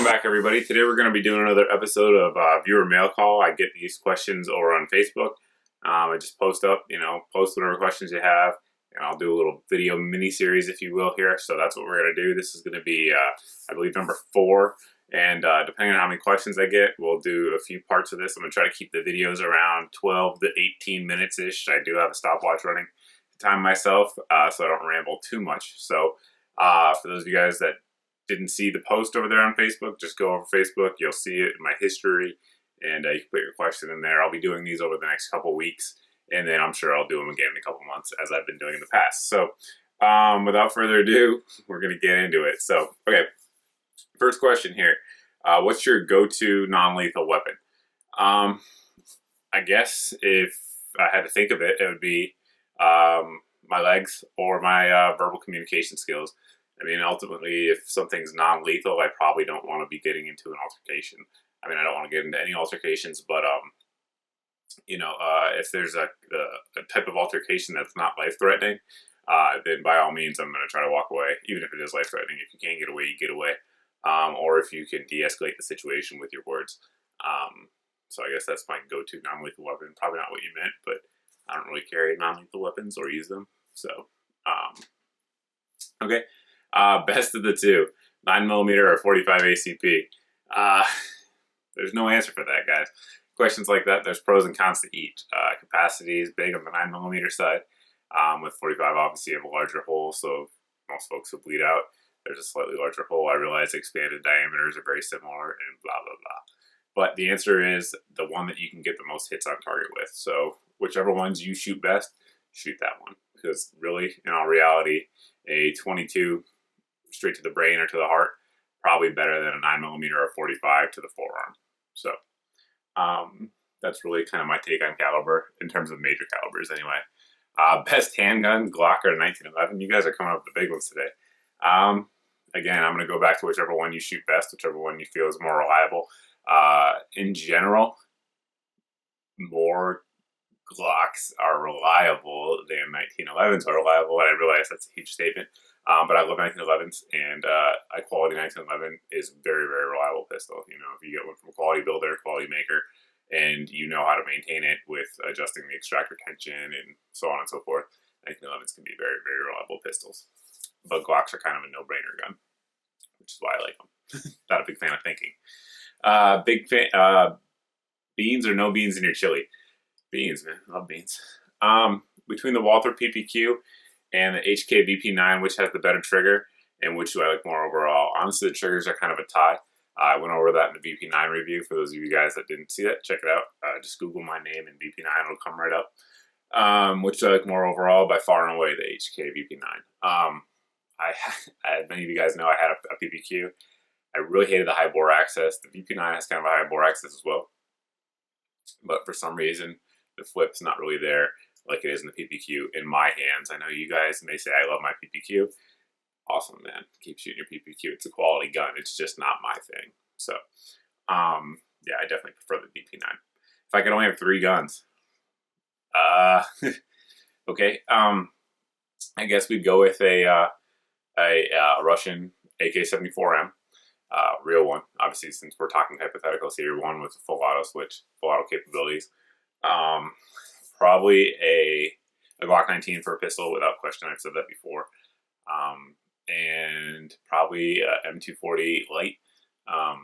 Welcome back, everybody. Today we're going to be doing another episode of Viewer Mail Call. I get these questions over on Facebook. I just post whatever questions you have, and I'll do a little video mini-series, if you will, here. So that's what we're going to do. This is going to be, I believe, number 4. And depending on how many questions I get, we'll do a few parts of this. I'm going to try to keep the videos around 12 to 18 minutes-ish. I do have a stopwatch running to time myself, so I don't ramble too much. So for those of you guys that didn't see the post over there on Facebook, just go over Facebook. You'll see it in my history, and you can put your question in there. I'll be doing these over the next couple weeks, and then I'm sure I'll do them again in a couple months, as I've been doing in the past. So without further ado, we're going to get into it. So, okay, first question here. What's your go-to non-lethal weapon? I guess if I had to think of it, it would be my legs or my verbal communication skills. I mean, ultimately, if something's non-lethal, I probably don't want to be getting into an altercation. I mean, I don't want to get into any altercations, but, if there's a type of altercation that's not life-threatening, then by all means, I'm going to try to walk away, even if it is life-threatening. If you can't get away, you get away. Or if you can de-escalate the situation with your words. So I guess that's my go-to non-lethal weapon. Probably not what you meant, but I don't really carry non-lethal weapons or use them. So, okay. Best of the two, 9mm or 45 ACP. There's no answer for that, guys. Questions like that, there's pros and cons to each. Capacity is big on the 9mm side. With 45, obviously, you have a larger hole, so most folks will bleed out. There's a slightly larger hole. I realize expanded diameters are very similar and blah, blah, blah. But the answer is the one that you can get the most hits on target with. So whichever ones you shoot best, shoot that one. Because really, in all reality, a 22 straight to the brain or to the heart, probably better than a 9mm or a 45 to the forearm. So that's really kind of my take on caliber in terms of major calibers anyway. Best handgun, Glock or 1911. You guys are coming up with the big ones today. Again, I'm going to go back to whichever one you shoot best, whichever one you feel is more reliable. In general, more Glocks are reliable than 1911s are reliable, and I realize that's a huge statement. But I love 1911s, and a quality 1911 is very, very reliable pistol. You know, if you get one from a quality builder, quality maker, and you know how to maintain it with adjusting the extractor tension and so on and so forth, 1911s can be very, very reliable pistols. But Glocks are kind of a no-brainer gun, which is why I like them. Not a big fan of thinking. Beans or no beans in your chili? Beans, man. I love beans. Between the Walther PPQ and the HK VP9, which has the better trigger and which do I like more overall? Honestly, the triggers are kind of a tie. I went over that in the VP9 review. For those of you guys that didn't see that, check it out. Just Google my name and VP9, it'll come right up. Which do I like more overall? By far and away, the HK VP9. As many of you guys know, I had a PPQ. I really hated the high bore access. The VP9 has kind of a high bore access as well. But for some reason, the flip's not really there like it is in the PPQ in my hands. I know you guys may say I love my PPQ. Awesome, man. Keep shooting your PPQ. It's a quality gun. It's just not my thing. So, yeah, I definitely prefer the VP9. If I could only have 3 guns, okay. I guess we'd go with a Russian AK-74M, real one. Obviously, since we're talking hypotheticals here, one with a full auto switch, full auto capabilities. Probably a Glock 19 for a pistol, without question. I've said that before. And probably a M240 light. I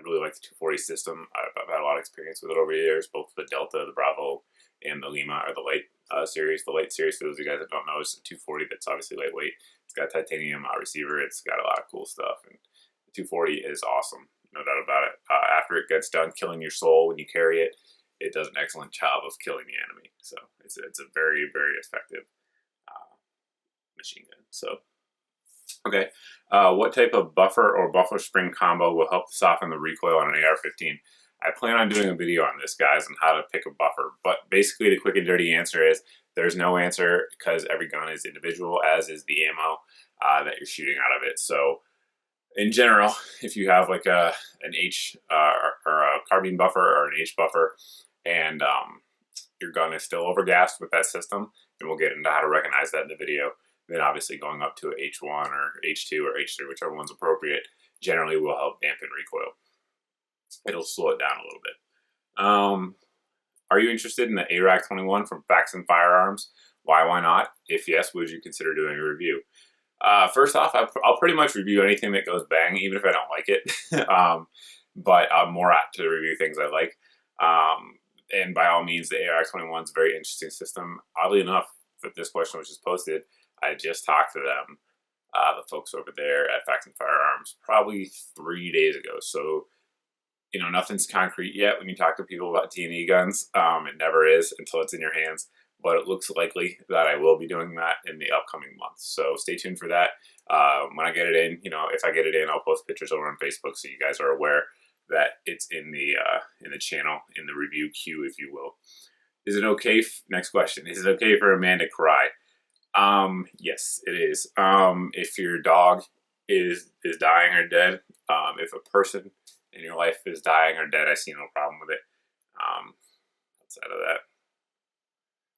really like the 240 system. I've had a lot of experience with it over the years, both the Delta, the Bravo, and the Lima, or the light series. The light series, for those of you guys that don't know, is a 240 that's obviously lightweight. It's got a titanium receiver. It's got a lot of cool stuff. And the 240 is awesome, no doubt about it. After it gets done killing your soul when you carry it, it does an excellent job of killing the enemy. So it's a very, very effective machine gun. So, okay. What type of buffer or buffer spring combo will help soften the recoil on an AR-15? I plan on doing a video on this, guys, on how to pick a buffer. But basically, the quick and dirty answer is there's no answer, because every gun is individual, as is the ammo that you're shooting out of it. So, in general, if you have like an H or a carbine buffer or an H buffer, and your gun is still overgassed with that system, and we'll get into how to recognize that in the video, then obviously going up to a H1 or H2 or H3, whichever one's appropriate, generally will help dampen recoil. It'll slow it down a little bit. Are you interested in the ARAC 21 from Facts and Firearms? Why not? If yes, would you consider doing a review? First off, I'll pretty much review anything that goes bang, even if I don't like it. But I'm more apt to review things I like. And by all means, the ARAC 21 is a very interesting system. Oddly enough, that this question was just posted, I just talked to them, the folks over there at Facts and Firearms, probably 3 days ago. So, you know, nothing's concrete yet when you talk to people about T&E guns. It never is until it's in your hands. But it looks likely that I will be doing that in the upcoming months. So stay tuned for that. When I get it in, you know, if I get it in, I'll post pictures over on Facebook so you guys are aware that it's in the channel, in the review queue, if you will. Is it okay? Next question. Is it okay for a man to cry? Yes, it is. If your dog is dying or dead, if a person in your life is dying or dead, I see no problem with it. Outside of that,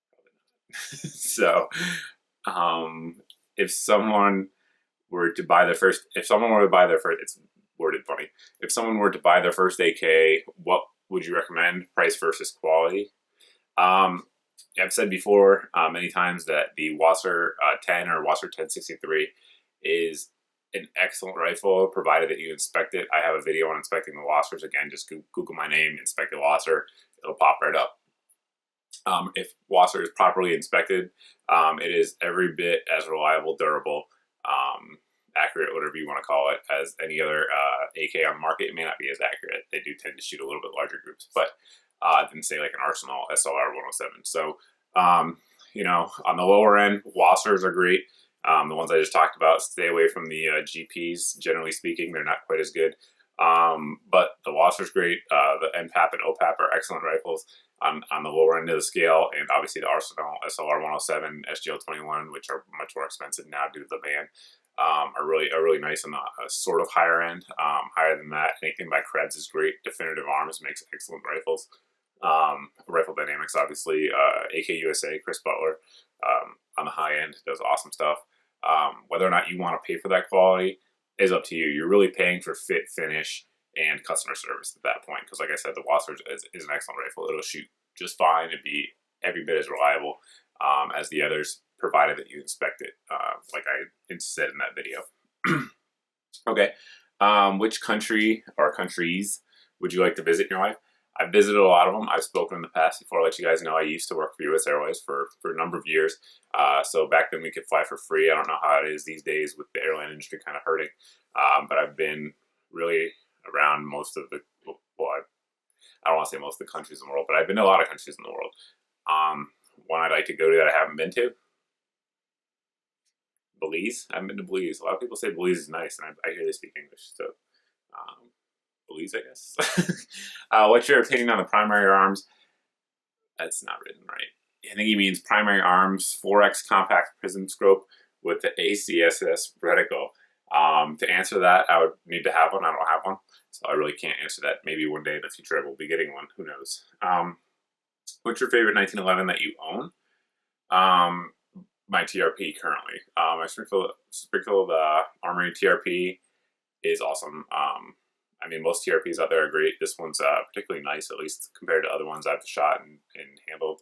probably not. So, if someone were to buy their first, it's worded funny. If someone were to buy their first AK, what would you recommend? Price versus quality? I've said before many times that the Wasser 10 or Wasser 1063 is an excellent rifle, provided that you inspect it. I have a video on inspecting the Wassers. Again, just Google my name, inspect the Wasser. It'll pop right up. If Wasser is properly inspected, it is every bit as reliable, durable, accurate, whatever you want to call it, as any other AK on the market. It may not be as accurate. They do tend to shoot a little bit larger groups, but than say like an Arsenal SLR 107. So, you know, on the lower end, Wassers are great. The ones I just talked about, stay away from the GPs. Generally speaking, they're not quite as good. But the Wasser's great. The NPAP and OPAP are excellent rifles on the lower end of the scale, and obviously the Arsenal SLR 107, SGL 21, which are much more expensive now due to the ban, are really nice on the sort of higher end. Higher than that, anything by Krebs is great. Definitive Arms makes excellent rifles. Rifle Dynamics, obviously, AK USA, Chris Butler, on the high end, does awesome stuff. Whether or not you want to pay for that quality is up to you. You're really paying for fit, finish, and customer service at that point. Because like I said, the Wasser is an excellent rifle. It'll shoot just fine and be every bit as reliable as the others, provided that you inspect it, like I said in that video. Okay, which country or countries would you like to visit in your life? I've visited a lot of them. I've spoken in the past before. I'll let you guys know I used to work for U.S. Airways for a number of years. So back then we could fly for free. I don't know how it is these days with the airline industry kind of hurting. But I've been really around most of the, well, I don't want to say most of the countries in the world, but I've been to a lot of countries in the world. One I'd like to go to that I haven't been to, Belize. I haven't been to Belize. A lot of people say Belize is nice, and I hear they speak English. So Belize, I guess. What's your opinion on the primary arms? That's not written right. I think he means primary arms 4X compact prism scope with the ACSS reticle. To answer that, I would need to have one. I don't have one, so I really can't answer that. Maybe one day in the future I will be getting one. Who knows? What's your favorite 1911 that you own? My TRP currently. My Springfield Armory TRP is awesome. I mean, most TRPs out there are great. This one's particularly nice, at least compared to other ones I've shot and handled.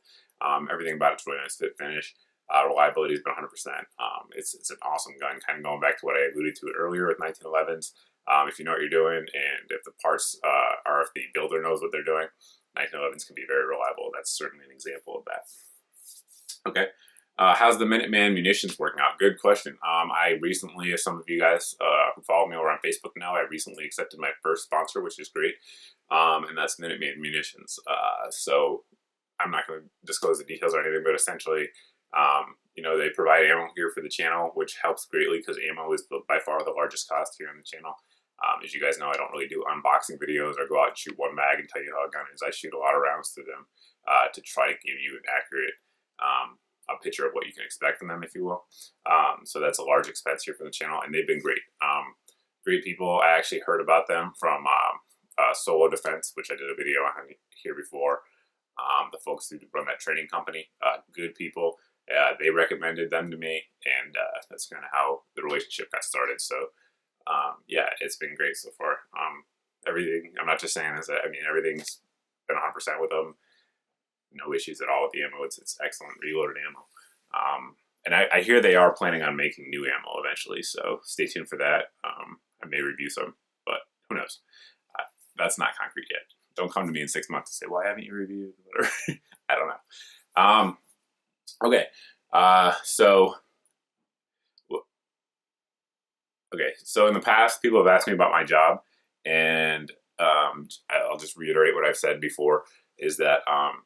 Everything about it's really nice fit finish. Reliability has been 100%. It's an awesome gun, kind of going back to what I alluded to earlier with 1911s. If you know what you're doing, and if the parts or if the builder knows what they're doing, 1911s can be very reliable. That's certainly an example of that. Okay. How's the Minuteman munitions working out? Good question. I recently, as some of you guys who follow me over on Facebook now, I recently accepted my first sponsor, which is great, and that's Minuteman Munitions. So I'm not going to disclose the details or anything, but essentially, you know, they provide ammo here for the channel, which helps greatly because ammo is by far the largest cost here on the channel. As you guys know, I don't really do unboxing videos or go out and shoot one mag and tell you how a gun is. I shoot a lot of rounds through them to try to give you an accurate a picture of what you can expect from them, if you will. So that's a large expense here for the channel, and they've been great. Great people. I actually heard about them from Solo Defense, which I did a video on here before. The folks who run that training company, good people. They recommended them to me, and that's kind of how the relationship got started. So Yeah, it's been great so far. Everything, I'm not just saying this, I mean, everything's been 100% with them. No issues at all with the ammo. It's excellent reloaded ammo. And I hear they are planning on making new ammo eventually, so stay tuned for that. I may review some, but who knows? That's not concrete yet. Don't come to me in 6 months and say, why haven't you reviewed? I don't know. Okay. So in the past, people have asked me about my job, and I'll just reiterate what I've said before, is that,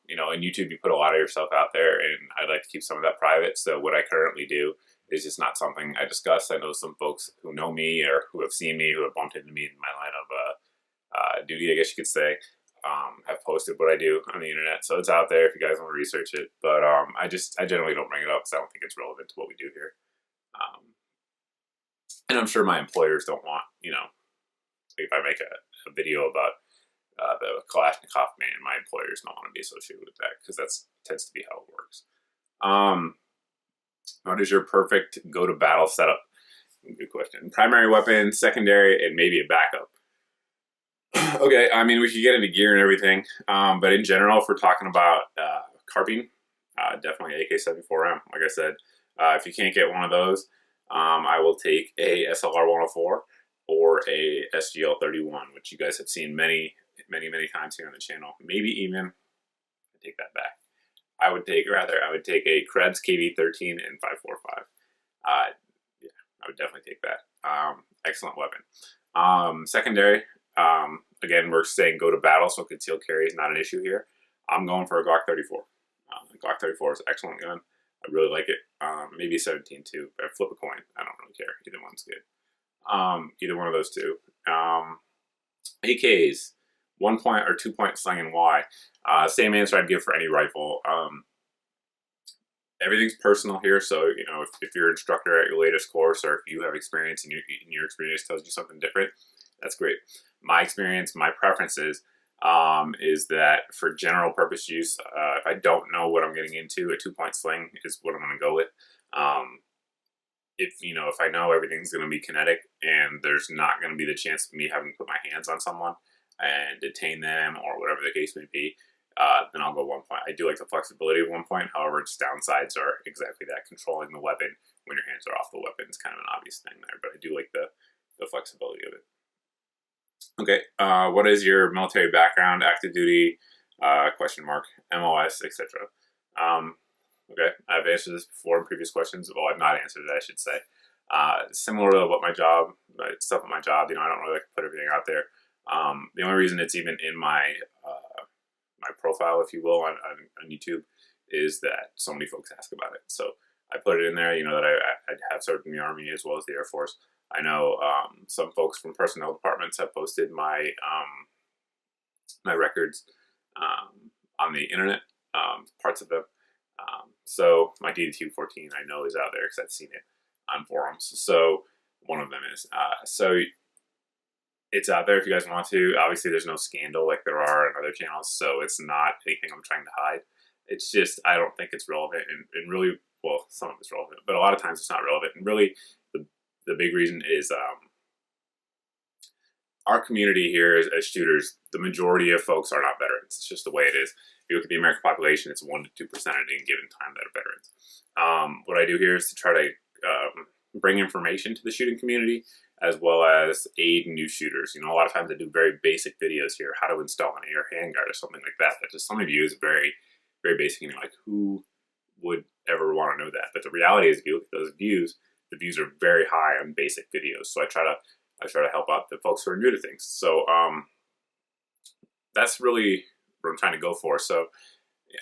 in YouTube, you put a lot of yourself out there, and I'd like to keep some of that private. So what I currently do is just not something I discuss. I know some folks who know me or who have seen me, who have bumped into me in my line of duty, I guess you could say, have posted what I do on the internet. So it's out there if you guys want to research it. But I generally don't bring it up because I don't think it's relevant to what we do here. And I'm sure my employers don't want, if I make a video about the Kalashnikov man, my employers don't want to be associated with that because that tends to be how it works. What is your perfect go-to-battle setup? Good question. Primary weapon, secondary, and maybe a backup. Okay, I mean, we could get into gear and everything, but in general, if we're talking about carbine, definitely AK-74M. Like I said, if you can't get one of those, I will take a SLR-104 or a SGL-31, which you guys have seen many times here on the channel. Maybe even, I take that back. I would take a Krebs KV-13 and 5.45. Yeah, I would definitely take that. Excellent weapon. Secondary, again, we're saying go to battle, so concealed carry is not an issue here. I'm going for a Glock 34. Glock 34 is an excellent gun. I really like it. Maybe 17 too, but flip a coin. I don't really care. Either one's good. Either one of those two. AKs, 1 point or 2 point sling and Y. Same answer I'd give for any rifle. Everything's personal here, so if you're an instructor at your latest course, or if you have experience and your experience tells you something different, that's great. My experience, my preferences, is that for general purpose use, if I don't know what I'm getting into, a 2 point sling is what I'm going to go with. If I know everything's going to be kinetic and there's not going to be the chance of me having to put my hands on someone and detain them or whatever the case may be, then I'll go 1 point. I do like the flexibility of 1 point. However, its downsides are exactly that. Controlling the weapon when your hands are off the weapon is kind of an obvious thing there, but I do like the flexibility of it. Okay, what is your military background, active duty, question mark, MOS, etc.? Okay, I've answered this before in previous questions. Well, I've not answered it, I should say. Similar to what stuff at my job, I don't really like to put everything out there. The only reason it's even in my my profile, if you will, on YouTube, is that so many folks ask about it. So I put it in there, that I have served in the Army as well as the Air Force. I know some folks from personnel departments have posted my my records on the internet, parts of them. So my DD-214 I know is out there because I've seen it on forums. So one of them is. So it's out there if you guys want to. Obviously, there's no scandal like there are on other channels, so it's not anything I'm trying to hide. It's just I don't think it's relevant, and really, well, some of it's relevant, but a lot of times it's not relevant. And really, the big reason is our community here as shooters, the majority of folks are not veterans. It's just the way it is. If you look at the American population, it's 1 to 2% at any given time that are veterans. What I do here is to try to bring information to the shooting community as well as aid new shooters. A lot of times I do very basic videos here, how to install an AR handguard or something like that. That just some of you is very, very basic. Like, who would ever want to know that? But the reality is, if you look at those views, the views are very high on basic videos. So I try to help out the folks who are new to things. So that's really what I'm trying to go for. So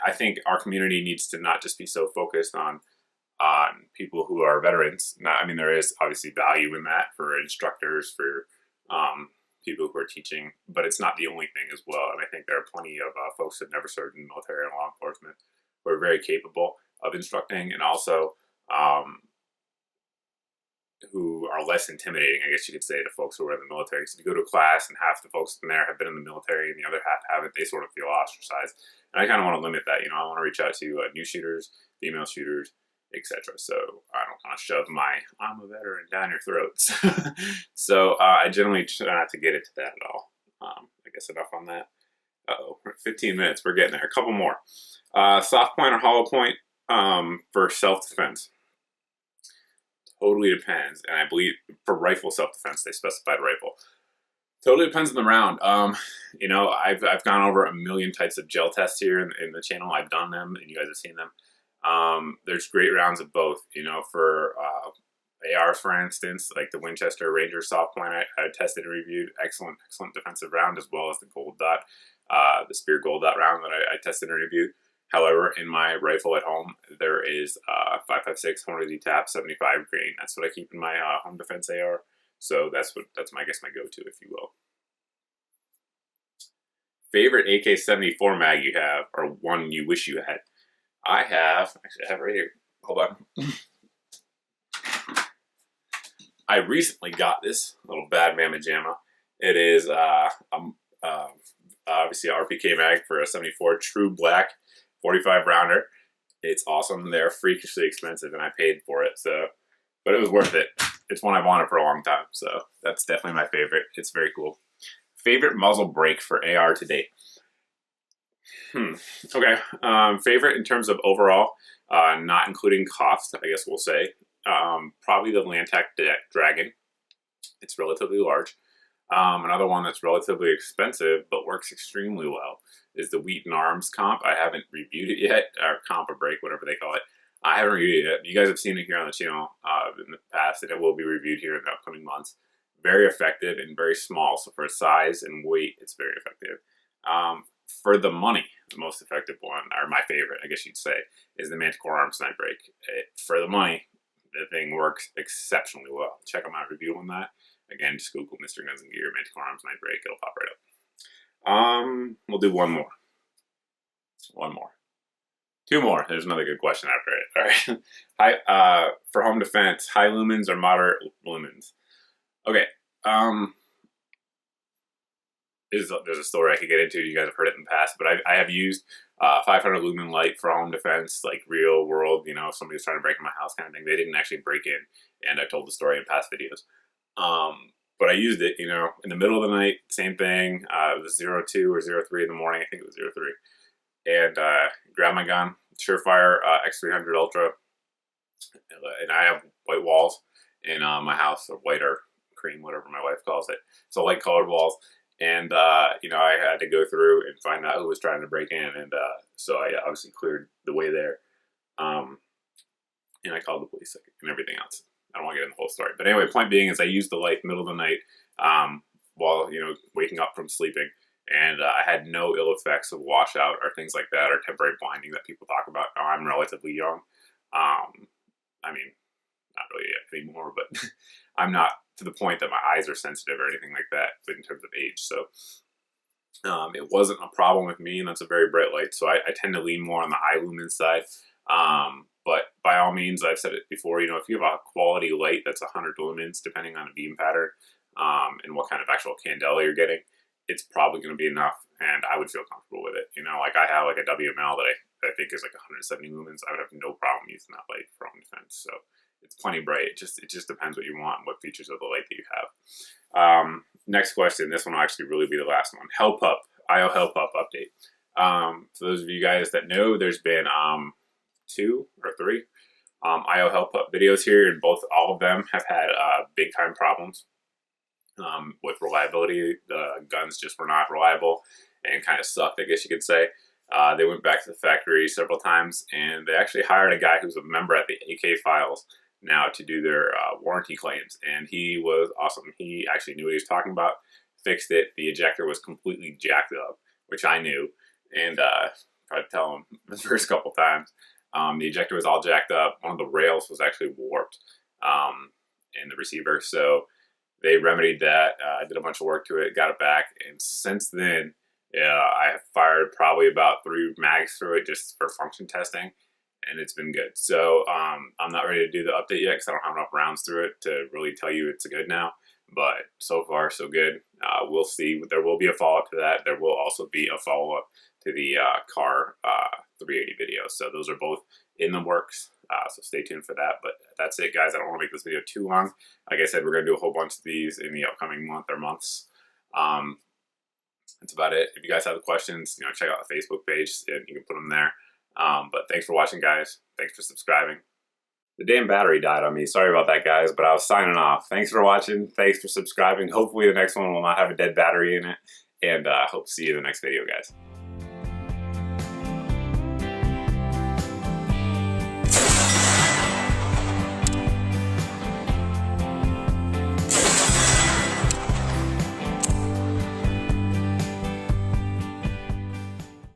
I think our community needs to not just be so focused on people who are veterans. There is obviously value in that for instructors, for people who are teaching, but it's not the only thing as well. And I think there are plenty of folks who have never served in the military and law enforcement who are very capable of instructing, and also who are less intimidating, I guess you could say, to folks who are in the military. So if you go to a class and half the folks in there have been in the military and the other half haven't, they sort of feel ostracized. And I kind of want to limit that. I want to reach out to new shooters, female shooters, etc. So I don't want to shove my "I'm a veteran" down your throats. So I generally try not to get into that at all. I guess enough on that. Uh-oh, we're at 15 minutes. We're getting there. A couple more. Soft point or hollow point for self-defense. Totally depends. And I believe for rifle self-defense, they specified rifle. Totally depends on the round. You know, I've gone over a million types of gel tests here in the channel. I've done them, and you guys have seen them. There's great rounds of both. You know, for ARs, for instance, like the Winchester Ranger soft point, I tested and reviewed. Excellent defensive round, as well as the gold dot, the Spear gold dot round that I tested and reviewed. However, in my rifle at home, there is 5.56 Hornady Tap 75 grain. That's what I keep in my home defense AR. So that's my, I guess, my go-to, if you will. Favorite AK-74 mag you have, or one you wish you had? I have it right here. Hold on. I recently got this little bad mamma jamma. It is obviously a RPK mag for a 74 true black 45 rounder. It's awesome. They're freakishly expensive, and I paid for it. So, but it was worth it. It's one I've wanted for a long time. So that's definitely my favorite. It's very cool. Favorite muzzle brake for AR to date? Okay. Favorite in terms of overall, not including cost, I guess we'll say. Probably the Lantac Dragon. It's relatively large. Another one that's relatively expensive but works extremely well is the Wheaton Arms comp. I haven't reviewed it yet, or comp or break, whatever they call it. I haven't reviewed it yet. You guys have seen it here on the channel in the past, and it will be reviewed here in the upcoming months. Very effective and very small, so for size and weight, it's very effective. For the money, the most effective one, or my favorite, I guess you'd say, is the Manticore Arms Night Break. For the money, the thing works exceptionally well. Check out my review on that. Again, just Google Mr. Guns and Gear Manticore Arms Night Break. It'll pop right up. We'll do one more. Two more. There's another good question after it. All right. For home defense, high lumens or moderate lumens? Okay. There's a story I could get into. You guys have heard it in the past, but I have used 500 lumen light for home defense, like real world. You know, if somebody was trying to break in my house, kind of thing. They didn't actually break in, and I told the story in past videos. But I used it, you know, in the middle of the night. Same thing. It was 02 or 03 in the morning. I think it was 03. And grabbed my gun, Surefire X300 Ultra, and I have white walls in my house, or white or cream, whatever my wife calls it. So light colored walls. And, you know, I had to go through and find out who was trying to break in. And so I obviously cleared the way there. And I called the police and everything else. I don't want to get into the whole story. But anyway, point being is I used the light middle of the night while, you know, waking up from sleeping. And I had no ill effects of washout or things like that, or temporary blinding that people talk about. Now, I'm relatively young. I mean, not really anymore, but I'm not to the point that my eyes are sensitive or anything like that, but in terms of age. So it wasn't a problem with me, and that's a very bright light. So I tend to lean more on the high lumen side. But by all means, I've said it before, you know, if you have a quality light that's 100 lumens, depending on the beam pattern and what kind of actual candela you're getting, it's probably going to be enough, and I would feel comfortable with it. You know, like I have like a WML that I think is like 170 lumens. I would have no problem using that light for home defense. So it's plenty bright. It just depends what you want and what features of the light that you have. Next question. This one will actually really be the last one. Help Up, IO Help Up update. For those of you guys that know, there's been 2 or 3 IO Help Up videos here, and all of them have had big time problems with reliability. The guns just were not reliable and kind of sucked, I guess you could say. They went back to the factory several times, and they actually hired a guy who's a member at the AK Files now to do their warranty claims, and he was awesome. He actually knew what he was talking about, fixed it. The ejector was completely jacked up, which I knew, and tried to tell him the first couple times. The ejector was all jacked up. One of the rails was actually warped in the receiver, so they remedied that. I did a bunch of work to it, got it back, and since then, I have fired probably about 3 mags through it just for function testing, and it's been good. So I'm not ready to do the update yet because I don't have enough rounds through it to really tell you it's good now. but so far so good. We'll see. There will be a follow-up to that. There will also be a follow-up to the car 380 video. So those are both in the works. So stay tuned for that. But that's it, guys. I don't want to make this video too long. Like I said, we're going to do a whole bunch of these in the upcoming month or months. That's about it. If you guys have questions, check out the Facebook page and you can put them there. But thanks for watching, guys. Thanks for subscribing. The damn battery died on me. Sorry about that, guys, but I was signing off. Thanks for watching. Thanks for subscribing. Hopefully the next one will not have a dead battery in it. And hope to see you in the next video, guys.